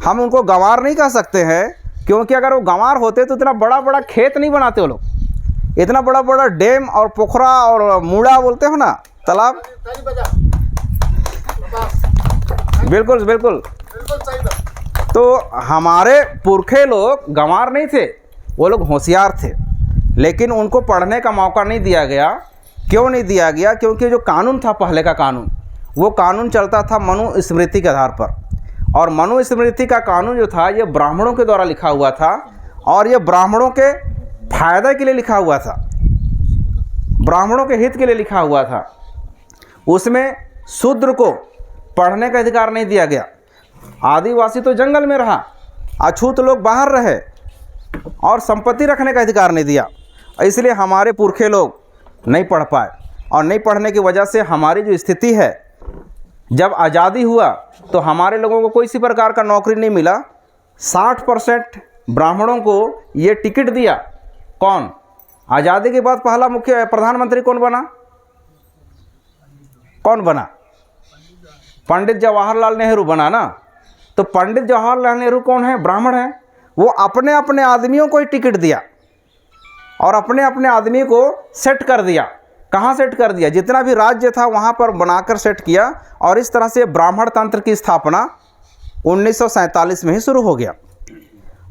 हम उनको गंवार नहीं कह सकते हैं, क्योंकि अगर वो गंवार होते तो इतना बड़ा बड़ा खेत नहीं बनाते वो लोग, इतना बड़ा बड़ा डैम और पोखरा और मूड़ा बोलते हो ना, तालाब। बिल्कुल बिल्कुल। तो हमारे पुरखे लोग गंवार नहीं थे, वो लोग होशियार थे, लेकिन उनको पढ़ने का मौका नहीं दिया गया। क्यों नहीं दिया गया? क्योंकि जो कानून था पहले का कानून, वो कानून चलता था मनुस्मृति के आधार पर, और मनुस्मृति का कानून जो था ये ब्राह्मणों के द्वारा लिखा हुआ था, और ये ब्राह्मणों के फायदे के लिए लिखा हुआ था, ब्राह्मणों के हित के लिए लिखा हुआ था। उसमें शूद्र को पढ़ने का अधिकार नहीं दिया गया। आदिवासी तो जंगल में रहा, अछूत लोग बाहर रहे, और संपत्ति रखने का अधिकार नहीं दिया। इसलिए हमारे पुरखे लोग नहीं पढ़ पाए, और नहीं पढ़ने की वजह से हमारी जो स्थिति है, जब आज़ादी हुआ तो हमारे लोगों को कोई सी प्रकार का नौकरी नहीं मिला। 60% ब्राह्मणों को ये टिकट दिया। कौन? आज़ादी के बाद पहला मुख्य प्रधानमंत्री कौन बना? कौन बना? पंडित जवाहरलाल नेहरू बना ना। तो पंडित जवाहरलाल नेहरू कौन है? ब्राह्मण है। वो अपने अपने आदमियों को ही टिकट दिया, और अपने अपने आदमी को सेट कर दिया। कहाँ सेट कर दिया? जितना भी राज्य था वहाँ पर बनाकर सेट किया, और इस तरह से ब्राह्मण तंत्र की स्थापना 1947 में ही शुरू हो गया।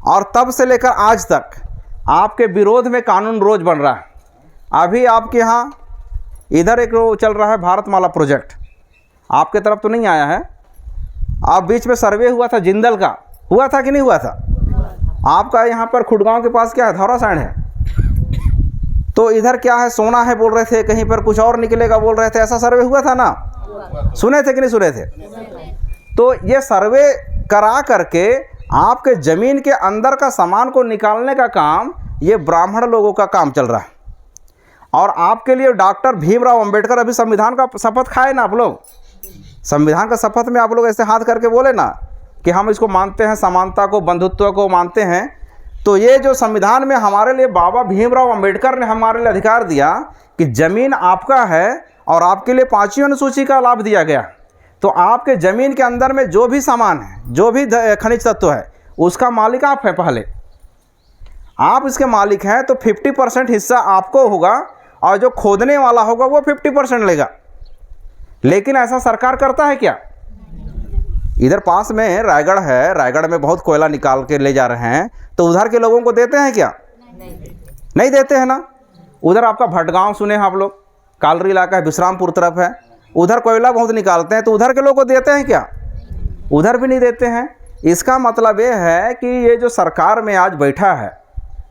और तब से लेकर आज तक आपके विरोध में कानून रोज बन रहा है। अभी आपके यहाँ इधर एक चल रहा है भारतमाला प्रोजेक्ट, आपके तरफ तो नहीं आया है। आप बीच में सर्वे हुआ था जिंदल का, हुआ था कि नहीं हुआ था? आपका यहाँ पर खुडगांव के पास क्या है? धौरासायण है। तो इधर क्या है? सोना है बोल रहे थे, कहीं पर कुछ और निकलेगा बोल रहे थे। ऐसा सर्वे हुआ था ना? सुने थे कि नहीं सुने थे? तो ये सर्वे करा करके आपके ज़मीन के अंदर का सामान को निकालने का काम ये ब्राह्मण लोगों का काम चल रहा है। और आपके लिए डॉक्टर भीमराव अंबेडकर अभी संविधान का शपथ खाए ना आप लोग। संविधान का शपथ में आप लोग ऐसे हाथ करके बोले ना कि हम इसको मानते हैं, समानता को, बंधुत्व को मानते हैं। तो ये जो संविधान में हमारे लिए बाबा भीमराव अंबेडकर ने हमारे लिए अधिकार दिया कि ज़मीन आपका है, और आपके लिए 5वीं अनुसूची का लाभ दिया गया। तो आपके ज़मीन के अंदर में जो भी सामान है, जो भी खनिज तत्व है, उसका मालिक आप हैं। पहले आप इसके मालिक हैं, तो 50% हिस्सा आपको होगा, और जो खोदने वाला होगा वो 50% लेगा। लेकिन ऐसा सरकार करता है क्या? इधर पास में रायगढ़ है, रायगढ़ में बहुत कोयला निकाल के ले जा रहे हैं, तो उधर के लोगों को देते हैं क्या? नहीं देते हैं ना। उधर आपका भटगांव सुने हैं आप लोग, कालरी इलाका है, विश्रामपुर तरफ है, उधर कोयला बहुत निकालते हैं, तो उधर के लोगों को देते हैं क्या? उधर भी नहीं देते हैं। इसका मतलब ये है कि ये जो सरकार में आज बैठा है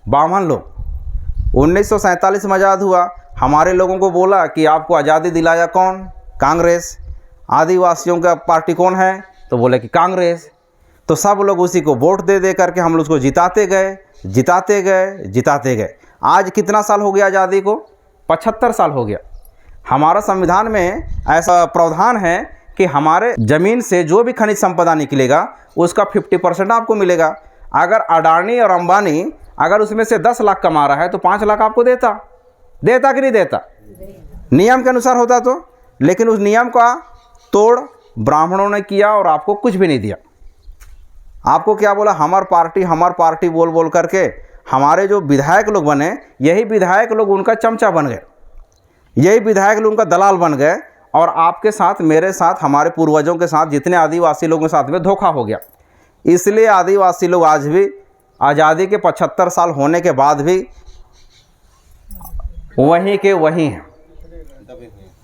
बामन लोग, 1947 में आज़ाद हुआ, हमारे लोगों को बोला कि आपको आज़ादी दिलाया कौन? कांग्रेस। आदिवासियों का पार्टी कौन है? तो बोले कि कांग्रेस। तो सब लोग उसी को वोट दे दे करके हम लोग उसको जिताते गए, जिताते गए, जिताते गए। आज कितना साल हो गया आज़ादी को? 75 साल हो गया। हमारा संविधान में ऐसा प्रावधान है कि हमारे ज़मीन से जो भी खनिज संपदा निकलेगा उसका 50% आपको मिलेगा। अगर अडानी और अंबानी अगर उसमें से 10 लाख कमा रहा है तो 5 लाख आपको देता कि नहीं देता? नियम के अनुसार होता तो। लेकिन उस नियम का तोड़ ब्राह्मणों ने किया और आपको कुछ भी नहीं दिया। आपको क्या बोला? हमार पार्टी बोल बोल करके हमारे जो विधायक लोग बने, यही विधायक लोग उनका चमचा बन गए, यही विधायक लोग उनका दलाल बन गए। और आपके साथ, मेरे साथ, हमारे पूर्वजों के साथ, जितने आदिवासी लोगों के साथ में धोखा हो गया। इसलिए आदिवासी लोग आज भी आज़ादी के 75 साल होने के बाद भी वहीं के वहीं हैं,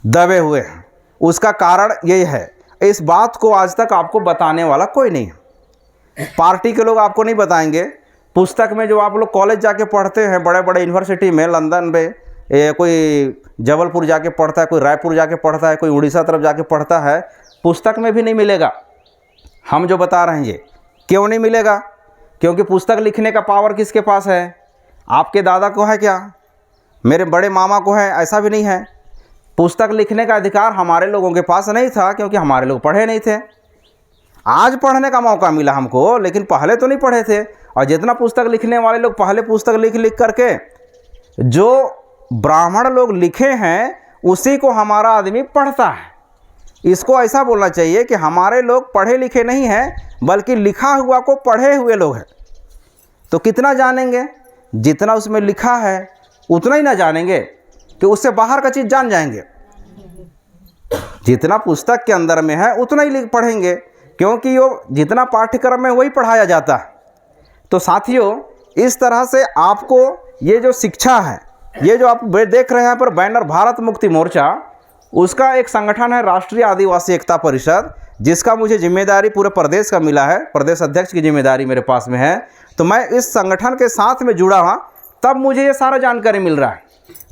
दबे हुए हैं। उसका कारण यही है। इस बात को आज तक आपको बताने वाला कोई नहीं है। पार्टी के लोग आपको नहीं बताएंगे। पुस्तक में जो आप लोग कॉलेज जाके पढ़ते हैं, बड़े बड़े यूनिवर्सिटी में, लंदन में, कोई जबलपुर जाके पढ़ता है, कोई रायपुर जाके पढ़ता है, कोई उड़ीसा तरफ जाके पढ़ता है, पुस्तक में भी नहीं मिलेगा। हम जो बता रहे हैं ये क्यों नहीं मिलेगा? क्योंकि पुस्तक लिखने का पावर किसके पास है? आपके दादा को है क्या? मेरे बड़े मामा को है? ऐसा भी नहीं है। पुस्तक लिखने का अधिकार हमारे लोगों के पास नहीं था, क्योंकि हमारे लोग पढ़े नहीं थे। आज पढ़ने का मौका मिला हमको, लेकिन पहले तो नहीं पढ़े थे। और जितना पुस्तक लिखने वाले लोग पहले पुस्तक लिख करके जो ब्राह्मण लोग लिखे हैं उसी को हमारा आदमी पढ़ता है। इसको ऐसा बोलना चाहिए कि हमारे लोग पढ़े लिखे नहीं हैं, बल्कि लिखा हुआ को पढ़े हुए लोग हैं। तो कितना जानेंगे? जितना उसमें लिखा है उतना ही ना जानेंगे कि उससे बाहर का चीज़ जान जाएंगे। जितना पुस्तक के अंदर में है उतना ही पढ़ेंगे, क्योंकि वो जितना पाठ्यक्रम में वही पढ़ाया जाता है। तो साथियों, इस तरह से आपको ये जो शिक्षा है, ये जो आप देख रहे हैं यहाँ पर बैनर भारत मुक्ति मोर्चा, उसका एक संगठन है राष्ट्रीय आदिवासी एकता परिषद, जिसका मुझे जिम्मेदारी पूरे प्रदेश का मिला है। प्रदेश अध्यक्ष की जिम्मेदारी मेरे पास में है। तो मैं इस संगठन के साथ में जुड़ा हुआ, तब मुझे ये सारा जानकारी मिल रहा है।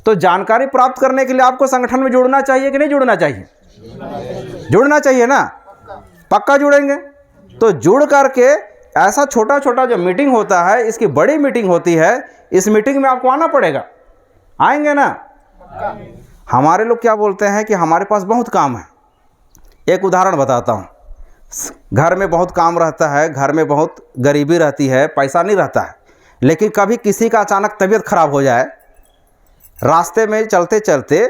तो जानकारी प्राप्त करने के लिए आपको संगठन में जुड़ना चाहिए कि नहीं जुड़ना चाहिए? जुड़ना चाहिए ना, पक्का जुड़ेंगे। तो जुड़ करके ऐसा छोटा छोटा जो मीटिंग होता है, इसकी बड़ी मीटिंग होती है, इस मीटिंग में आपको आना पड़ेगा। आएंगे ना? हमारे लोग क्या बोलते हैं कि हमारे पास बहुत काम है। एक उदाहरण बताता हूँ। घर में बहुत काम रहता है, घर में बहुत गरीबी रहती है, पैसा नहीं रहता है, लेकिन कभी किसी का अचानक तबीयत खराब हो जाए, रास्ते में चलते चलते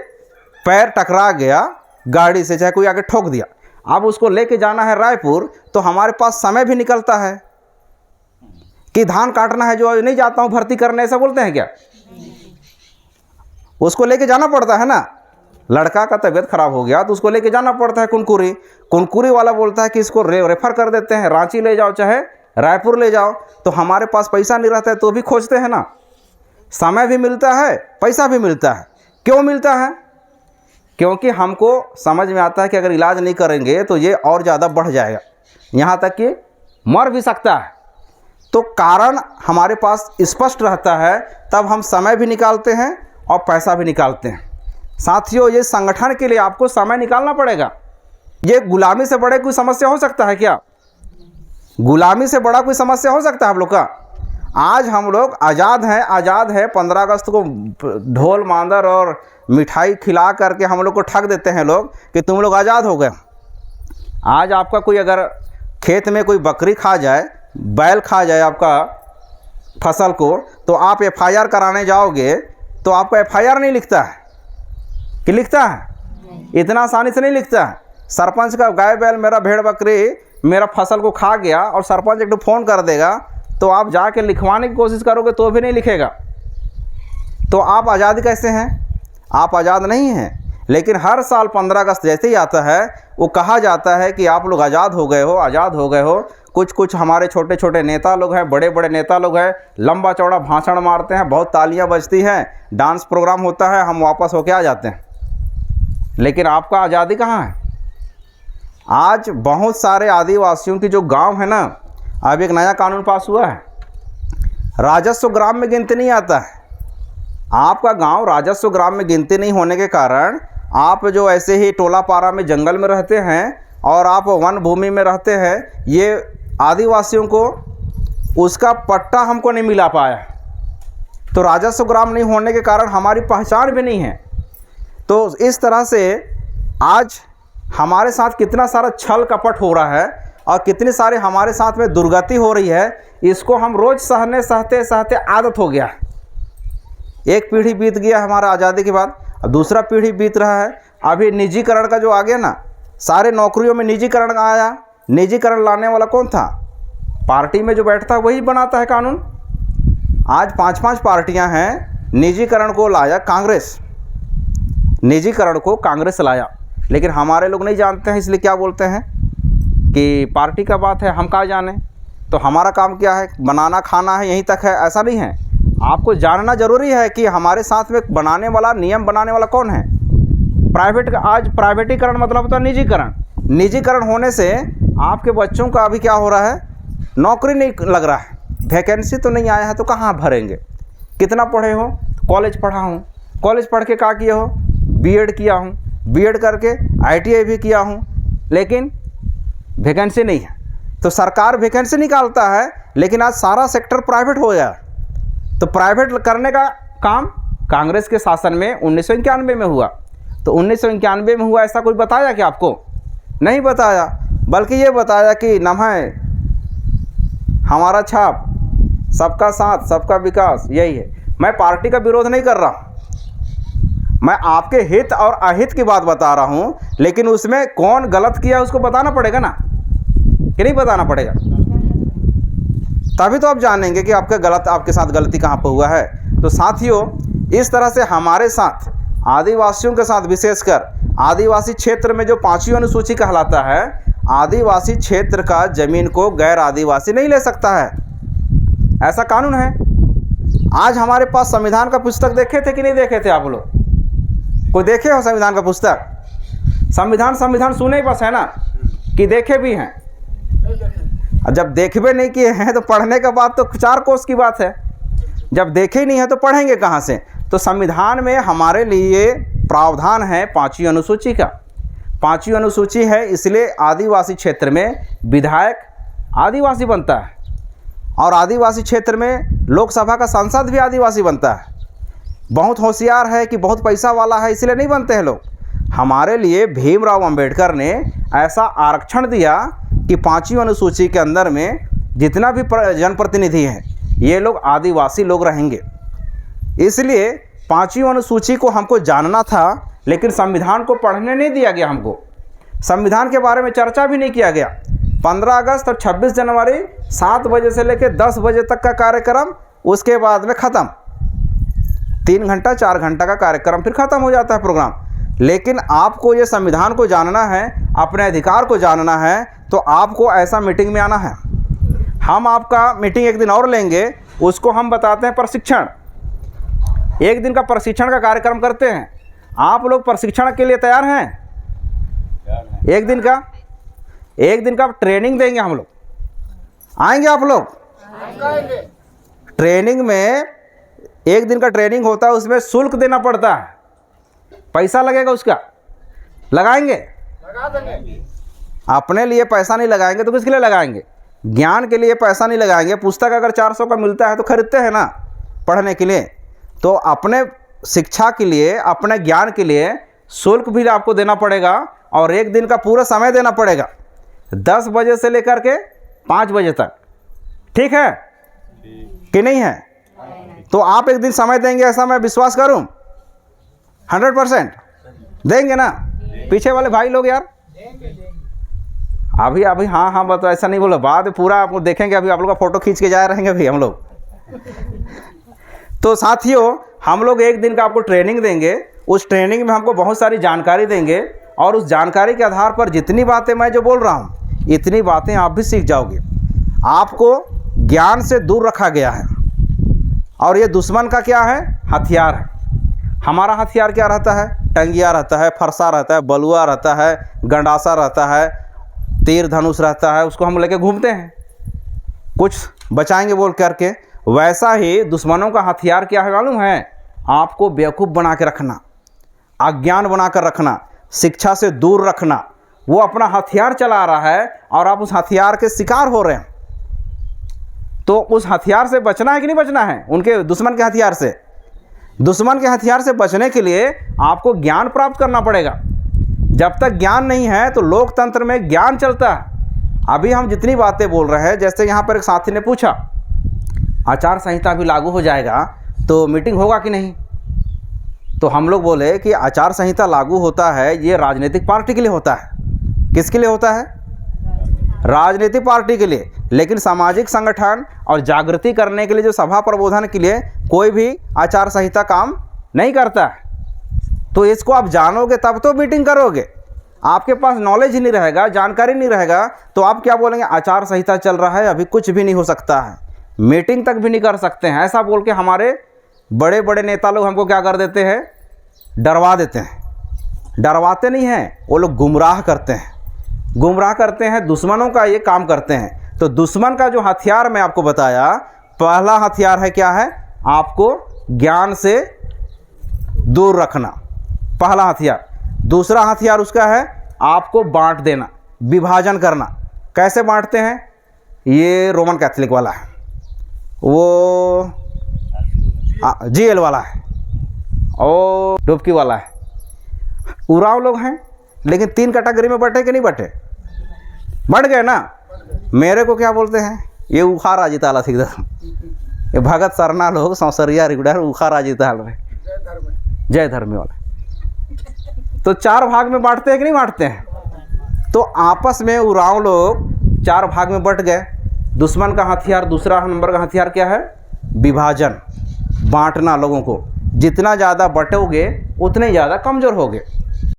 पैर टकरा गया गाड़ी से, चाहे कोई आके ठोक दिया, अब उसको लेके जाना है रायपुर, तो हमारे पास समय भी निकलता है कि धान काटना है, जो नहीं जाता हूँ भर्ती करने, ऐसा बोलते हैं क्या? उसको लेके जाना पड़ता है ना। लड़का का तबीयत खराब हो गया तो उसको लेके जाना पड़ता है कुनकुरी। कुनकुरी वाला बोलता है कि इसको रेफर कर देते हैं, रांची ले जाओ चाहे रायपुर ले जाओ। तो हमारे पास पैसा नहीं रहता है तो भी खोजते हैं ना। समय भी मिलता है, पैसा भी मिलता है। क्यों मिलता है? क्योंकि हमको समझ में आता है कि अगर इलाज नहीं करेंगे तो ये और ज़्यादा बढ़ जाएगा, यहाँ तक कि मर भी सकता है। तो कारण हमारे पास स्पष्ट रहता है, तब हम समय भी निकालते हैं और पैसा भी निकालते हैं। साथियों, ये संगठन के लिए आपको समय निकालना पड़ेगा। ये गुलामी से बड़े कोई समस्या हो सकता है क्या? गुलामी से बड़ा कोई समस्या हो सकता है आप लोग का? आज हम लोग आज़ाद हैं, आज़ाद है। 15 अगस्त को ढोल मांदर और मिठाई खिला करके हम लोग को ठग देते हैं लोग कि तुम लोग आज़ाद हो गए। आज आपका कोई अगर खेत में कोई बकरी खा जाए, बैल खा जाए आपका फसल को, तो आप FIR कराने जाओगे तो आपका FIR नहीं लिखता है कि लिखता है? इतना आसानी से नहीं लिखता है। सरपंच का गाय बैल, मेरा भेड़ बकरी मेरा फसल को खा गया और सरपंच एक फ़ोन कर देगा, तो आप जाके लिखवाने की कोशिश करोगे तो भी नहीं लिखेगा। तो आप आज़ाद कैसे हैं? आप आज़ाद नहीं हैं। लेकिन हर साल 15 अगस्त जैसे ही आता है, वो कहा जाता है कि आप लोग आज़ाद हो गए हो, आज़ाद हो गए हो। कुछ हमारे छोटे छोटे नेता लोग हैं, बड़े बड़े नेता लोग हैं, लंबा चौड़ा भाषण मारते हैं, बहुत तालियां बजती हैं, डांस प्रोग्राम होता है, हम वापस होके आ जाते हैं। लेकिन आपका आज़ादी कहाँ है? आज बहुत सारे आदिवासियों की जो गांव है ना, अब एक नया कानून पास हुआ है, राजस्व ग्राम में गिनती नहीं आता है। आपका गांव राजस्व ग्राम में गिनती नहीं होने के कारण आप जो ऐसे ही टोला पारा में जंगल में रहते हैं और आप वन भूमि में रहते हैं, ये आदिवासियों को उसका पट्टा हमको नहीं मिला पाया। तो राजस्व ग्राम नहीं होने के कारण हमारी पहचान भी नहीं है। तो इस तरह से आज हमारे साथ कितना सारा छल कपट हो रहा है और कितनी सारी हमारे साथ में दुर्गति हो रही है, इसको हम रोज़ सहने सहते सहते आदत हो गया। एक पीढ़ी बीत गया हमारा आज़ादी के बाद, अब दूसरा पीढ़ी बीत रहा है। अभी निजीकरण का जो आ गया ना, सारे नौकरियों में निजीकरण आया। निजीकरण लाने वाला कौन था? पार्टी में जो बैठता है वही बनाता है कानून। आज 5-5 पार्टियां हैं, निजीकरण को लाया कांग्रेस, निजीकरण को कांग्रेस लाया। लेकिन हमारे लोग नहीं जानते हैं, इसलिए क्या बोलते हैं कि पार्टी का बात है, हम कहाँ जाने। तो हमारा काम क्या है? बनाना खाना है, यहीं तक है। ऐसा नहीं है, आपको जानना ज़रूरी है कि हमारे साथ में बनाने वाला, नियम बनाने वाला कौन है। प्राइवेट का आज प्राइवेटीकरण मतलब होता है निजीकरण। निजीकरण होने से आपके बच्चों का अभी क्या हो रहा है? नौकरी नहीं लग रहा है, वैकेंसी तो नहीं आया है, तो कहाँ भरेंगे? कितना पढ़े हो? कॉलेज पढ़ा हूँ। कॉलेज पढ़ के क्या किए हो? बीएड किया हूँ। बीएड करके ITI भी किया हूँ, लेकिन वैकेंसी नहीं है। तो सरकार वैकेंसी निकालता है, लेकिन आज सारा सेक्टर प्राइवेट हो गया। तो प्राइवेट करने का काम कांग्रेस के शासन में 1991 में हुआ। तो 1991 में हुआ, ऐसा कोई बताया कि आपको? नहीं बताया, बल्कि ये बताया कि नाम है हमारा छाप, सबका साथ सबका विकास, यही है। मैं पार्टी का विरोध नहीं कर रहा, मैं आपके हित और अहित की बात बता रहा हूँ, लेकिन उसमें कौन गलत किया उसको बताना पड़ेगा ना, कि नहीं बताना पड़ेगा? तभी तो आप जानेंगे कि आपके साथ गलती कहाँ पर हुआ है। तो साथियों, इस तरह से हमारे साथ आदिवासियों के साथ, विशेषकर आदिवासी क्षेत्र में जो 5वीं अनुसूची कहलाता है, आदिवासी क्षेत्र का जमीन को गैर आदिवासी नहीं ले सकता है, ऐसा कानून है। आज हमारे पास संविधान का पुस्तक देखे थे कि नहीं देखे थे आप लोग? कोई देखे हो संविधान का पुस्तक? संविधान सुने बस है ना, कि देखे भी हैं? जब देखबे नहीं किए हैं तो पढ़ने का बात तो 4 कोस की बात है। जब देखे ही नहीं है तो पढ़ेंगे कहाँ से? तो संविधान में हमारे लिए प्रावधान है 5वीं अनुसूची का। 5वीं अनुसूची है, इसलिए आदिवासी क्षेत्र में विधायक आदिवासी बनता है, और आदिवासी क्षेत्र में लोकसभा का सांसद भी आदिवासी बनता है। बहुत होशियार है कि बहुत पैसा वाला है इसलिए नहीं बनते हैं लोग। हमारे लिए भीमराव अंबेडकर ने ऐसा आरक्षण दिया कि 5वीं अनुसूची के अंदर में जितना भी जनप्रतिनिधि हैं, ये लोग आदिवासी लोग रहेंगे। इसलिए 5वीं अनुसूची को हमको जानना था, लेकिन संविधान को पढ़ने नहीं दिया गया हमको। संविधान के बारे में चर्चा भी नहीं किया गया। 15 अगस्त और 26 जनवरी 7 बजे से लेकर 10 बजे तक का कार्यक्रम, उसके बाद में ख़त्म। 3 घंटा 4 घंटा का कार्यक्रम, फिर ख़त्म हो जाता है प्रोग्राम। लेकिन आपको ये संविधान को जानना है, अपने अधिकार को जानना है, तो आपको ऐसा मीटिंग में आना है। हम आपका मीटिंग एक दिन और लेंगे, उसको हम बताते हैं प्रशिक्षण। एक दिन का प्रशिक्षण का कार्यक्रम करते हैं। आप लोग प्रशिक्षण के लिए तैयार हैं? एक दिन का ट्रेनिंग देंगे हम लोग। आएंगे आप लोग? ट्रेनिंग में 1 दिन का ट्रेनिंग होता है, उसमें शुल्क देना पड़ता है, पैसा लगेगा उसका। लगाएंगे? लगा देंगे। अपने लिए पैसा नहीं लगाएंगे तो किसके लिए लगाएंगे? ज्ञान के लिए पैसा नहीं लगाएंगे। पुस्तक अगर 400 का मिलता है तो खरीदते हैं ना पढ़ने के लिए। तो अपने शिक्षा के लिए, अपने ज्ञान के लिए शुल्क भी आपको देना पड़ेगा, और 1 दिन का पूरा समय देना पड़ेगा, 10 बजे से लेकर के 5 बजे तक। ठीक है कि नहीं है? तो आप 1 दिन समय देंगे, ऐसा मैं विश्वास करूं? 100% देंगे ना? पीछे वाले भाई लोग यार अभी हाँ बताओ, ऐसा नहीं बोलो, बाद में पूरा आपको देखेंगे। अभी आप लोग का फ़ोटो खींच के जा रहेंगे अभी हम लोग। तो साथियों, हम लोग 1 दिन का आपको ट्रेनिंग देंगे। उस ट्रेनिंग में हमको बहुत सारी जानकारी देंगे, और उस जानकारी के आधार पर जितनी बातें मैं जो बोल रहा हूँ, इतनी बातें आप भी सीख जाओगे। आपको ज्ञान से दूर रखा गया है, और ये दुश्मन का क्या है? हथियार है। हमारा हथियार क्या रहता है? टंगिया रहता है, फरसा रहता है, बलुआ रहता है, गंडासा रहता है, तीर धनुष रहता है, उसको हम लेके घूमते हैं, कुछ बचाएंगे बोल करके। वैसा ही दुश्मनों का हथियार क्या है मालूम है? आपको बेवकूफ़ बना के रखना, अज्ञान बना कर रखना, शिक्षा से दूर रखना। वो अपना हथियार चला रहा है और आप उस हथियार के शिकार हो रहे हैं। तो उस हथियार से बचना है कि नहीं बचना है? उनके दुश्मन के हथियार से। दुश्मन के हथियार से बचने के लिए आपको ज्ञान प्राप्त करना पड़ेगा। जब तक ज्ञान नहीं है तो लोकतंत्र में ज्ञान चलता है। अभी हम जितनी बातें बोल रहे हैं, जैसे यहाँ पर एक साथी ने पूछा, आचार संहिता भी लागू हो जाएगा तो मीटिंग होगा कि नहीं? तो हम लोग बोले कि आचार संहिता लागू होता है, ये राजनीतिक पार्टी के लिए होता है। किसके लिए होता है? राजनीतिक पार्टी के लिए। लेकिन सामाजिक संगठन और जागृति करने के लिए, जो सभा प्रबोधन के लिए कोई भी आचार संहिता काम नहीं करता है। तो इसको आप जानोगे तब तो मीटिंग करोगे। आपके पास नॉलेज ही नहीं रहेगा, जानकारी नहीं रहेगा, तो आप क्या बोलेंगे? आचार संहिता चल रहा है, अभी कुछ भी नहीं हो सकता है, मीटिंग तक भी नहीं कर सकते हैं। ऐसा बोल के हमारे बड़े बड़े नेता लोग हमको क्या कर देते हैं? डरवा देते हैं। डरवाते नहीं हैं, वो लोग गुमराह करते हैं। गुमराह करते हैं, दुश्मनों का ये काम करते हैं। तो दुश्मन का जो हथियार मैं आपको बताया, पहला हथियार है क्या है? आपको ज्ञान से दूर रखना, पहला हथियार। दूसरा हथियार उसका है आपको बांट देना, विभाजन करना। कैसे बांटते हैं? ये रोमन कैथोलिक वाला है, वो जीएल वाला है, और डुबकी वाला है। उराव लोग हैं, लेकिन 3 कैटेगरी में बटे कि नहीं बटे? बढ़ गए ना। मेरे को क्या बोलते हैं? ये उखार आजिताला सीधा, ये भगत सरना लोग सौसरिया रिगुडर उखार आजिताल रहे, जय धर्मी वाला। तो 4 भाग में बांटते हैं कि नहीं बांटते हैं? तो आपस में उरांव लोग 4 भाग में बट गए। दुश्मन का हथियार, दूसरा नंबर का हथियार क्या है? विभाजन, बांटना लोगों को। जितना ज़्यादा बटोगे उतने ज़्यादा कमज़ोर होगे।